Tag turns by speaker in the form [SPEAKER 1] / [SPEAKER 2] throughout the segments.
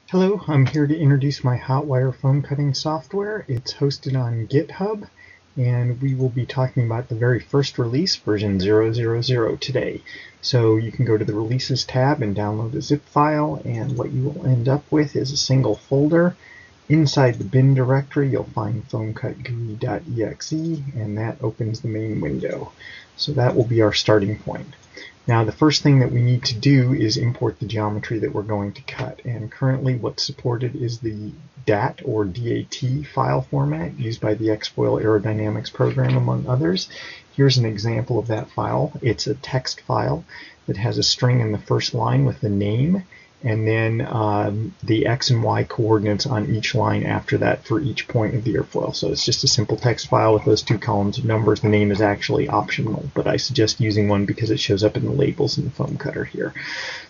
[SPEAKER 1] Hello, I'm here to introduce my hotwire foam cutting software. It's hosted on GitHub, and we will be talking about the very first release, version 000 today. So you can go to the Releases tab and download a zip file, and what you will end up with is a single folder. Inside the bin directory, you'll find foamcutgui.exe, and that opens the main window. So that will be our starting point. Now the first thing that we need to do is import the geometry that we're going to cut, and currently what's supported is the DAT or DAT file format used by the X-Foil Aerodynamics program, among others. Here's an example of that file. It's a text file that has a string in the first line with the name, and then the X and Y coordinates on each line after that for each point of the airfoil. So it's just a simple text file with those two columns of numbers. The name is actually optional, but I suggest using one because it shows up in the labels in the foam cutter here.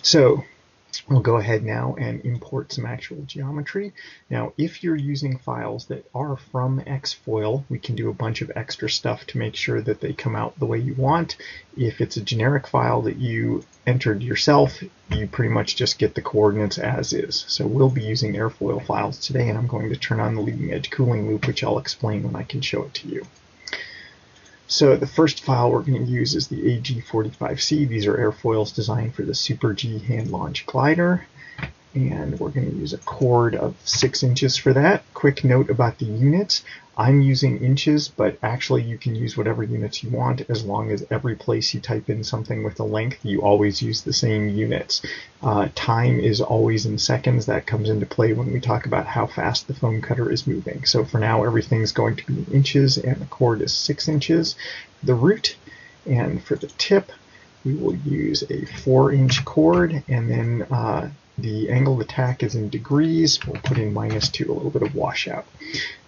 [SPEAKER 1] So we'll go ahead now and import some actual geometry. Now, if you're using files that are from X-Foil, we can do a bunch of extra stuff to make sure that they come out the way you want. If it's a generic file that you entered yourself, you pretty much just get the coordinates as is. So we'll be using airfoil files today, and I'm going to turn on the leading edge cooling loop, which I'll explain when I can show it to you. So the first file we're going to use is the AG45C. These are airfoils designed for the Super G hand launch glider. And we're going to use a chord of 6 inches for that. Quick note about the units. I'm using inches, but actually you can use whatever units you want as long as every place you type in something with a length, you always use the same units. Time is always in seconds. That comes into play when we talk about how fast the foam cutter is moving. So for now, everything's going to be in inches, and the chord is 6 inches. The root, and for the tip, we will use a 4-inch chord, and then the angle of attack is in degrees. We'll put in -2, a little bit of washout.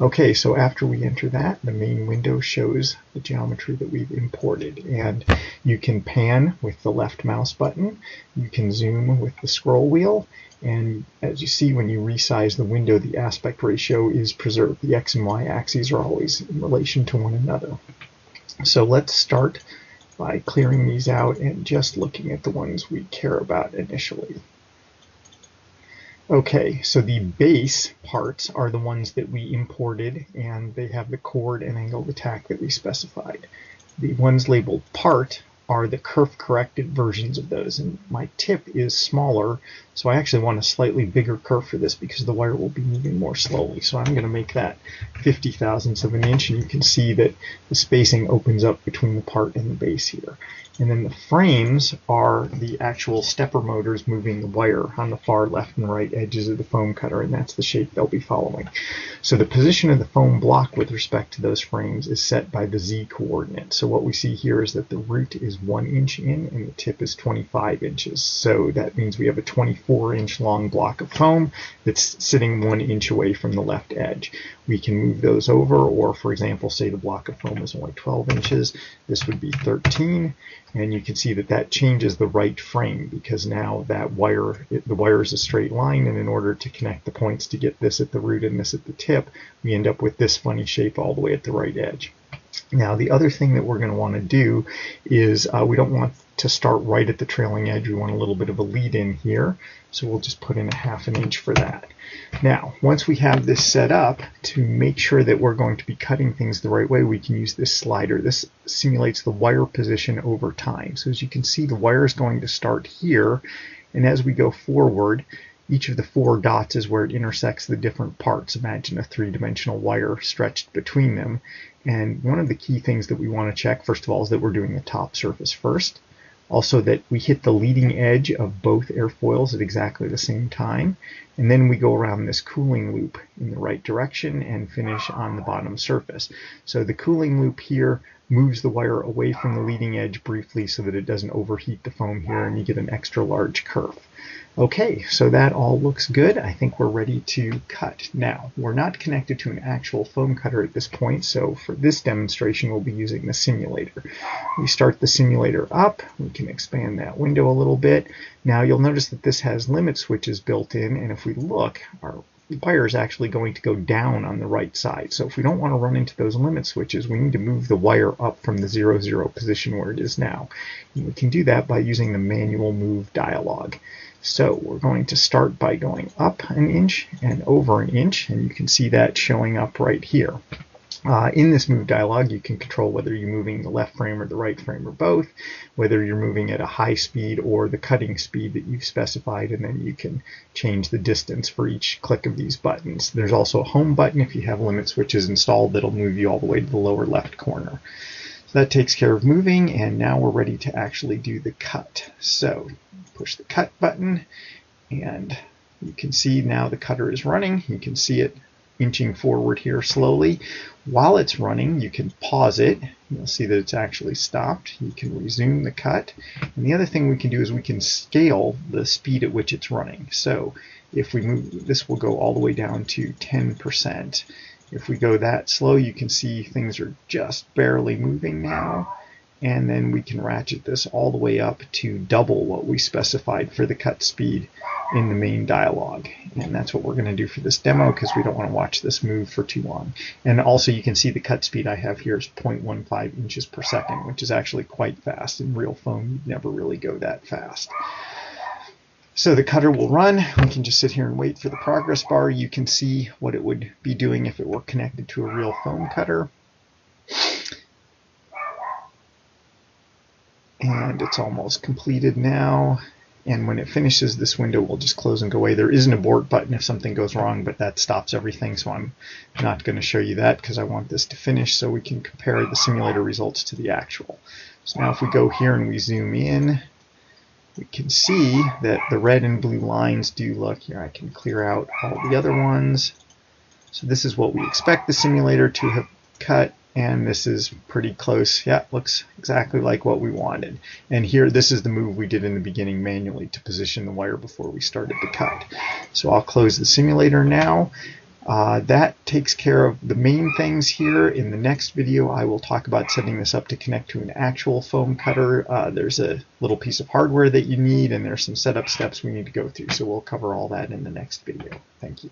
[SPEAKER 1] Okay, so after we enter that, the main window shows the geometry that we've imported. And you can pan with the left mouse button. You can zoom with the scroll wheel. And as you see, when you resize the window, the aspect ratio is preserved. The X and Y axes are always in relation to one another. So let's start by clearing these out and just looking at the ones we care about initially. Okay, so the base parts are the ones that we imported, and they have the chord and angle of attack that we specified. The ones labeled part are the kerf-corrected versions of those, and my tip is smaller, so I actually want a slightly bigger kerf for this because the wire will be moving more slowly. So I'm going to make that 50 thousandths of an inch, and you can see that the spacing opens up between the part and the base here. And then the frames are the actual stepper motors moving the wire on the far left and right edges of the foam cutter, and that's the shape they'll be following. So the position of the foam block with respect to those frames is set by the Z coordinate. So what we see here is that the root is 1 inch in and the tip is 25 inches. So that means we have a 24-inch long block of foam that's sitting 1 inch away from the left edge. We can move those over, or for example, say the block of foam is only 12 inches. This would be 13. And you can see that that changes the right frame because now that wire, the wire is a straight line, and in order to connect the points to get this at the root and this at the tip, we end up with this funny shape all the way at the right edge. Now the other thing that we're going to want to do is we don't want to start right at the trailing edge. We want a little bit of a lead in here, so we'll just put in a 1/2 inch for that. Now once we have this set up, to make sure that we're going to be cutting things the right way, we can use this slider. This simulates the wire position over time. So as you can see, the wire is going to start here, and as we go forward, each of the 4 dots is where it intersects the different parts. Imagine a 3-dimensional wire stretched between them. And one of the key things that we want to check, first of all, is that we're doing the top surface first. Also that we hit the leading edge of both airfoils at exactly the same time. And then we go around this cooling loop in the right direction and finish on the bottom surface. So the cooling loop here moves the wire away from the leading edge briefly so that it doesn't overheat the foam here and you get an extra large kerf. Okay, so that all looks good. I think we're ready to cut. Now, we're not connected to an actual foam cutter at this point, so for this demonstration we'll be using the simulator. We start the simulator up, we can expand that window a little bit. Now you'll notice that this has limit switches built in, and if we look, our wire is actually going to go down on the right side. So if we don't want to run into those limit switches, we need to move the wire up from the 0, 0 position where it is now. And we can do that by using the manual move dialog. So we're going to start by going up an inch and over an inch, and you can see that showing up right here. In this move dialog, you can control whether you're moving the left frame or the right frame or both, whether you're moving at a high speed or the cutting speed that you've specified, and then you can change the distance for each click of these buttons. There's also a home button if you have limit switches installed that'll move you all the way to the lower left corner. So that takes care of moving, and now we're ready to actually do the cut. So push the cut button, and you can see now the cutter is running. You can see it inching forward here slowly. While it's running, you can pause it. You'll see that it's actually stopped. You can resume the cut. And the other thing we can do is we can scale the speed at which it's running. So if we move, this will go all the way down to 10%. If we go that slow, you can see things are just barely moving now. And then we can ratchet this all the way up to double what we specified for the cut speed in the main dialog. And that's what we're going to do for this demo, because we don't want to watch this move for too long. And also you can see the cut speed I have here is 0.15 inches per second, which is actually quite fast. In real foam, you'd never really go that fast. So the cutter will run. We can just sit here and wait for the progress bar. You can see what it would be doing if it were connected to a real foam cutter. And it's almost completed now. And when it finishes, this window will just close and go away. There is an abort button if something goes wrong, but that stops everything, so I'm not going to show you that because I want this to finish so we can compare the simulator results to the actual. So now if we go here and we zoom in, we can see that the red and blue lines do look here. I can clear out all the other ones. So this is what we expect the simulator to have cut. And this is pretty close. Yeah, looks exactly like what we wanted. And here, this is the move we did in the beginning manually to position the wire before we started the cut. So I'll close the simulator now. That takes care of the main things here. In the next video, I will talk about setting this up to connect to an actual foam cutter. There's a little piece of hardware that you need, and there's some setup steps we need to go through. So we'll cover all that in the next video. Thank you.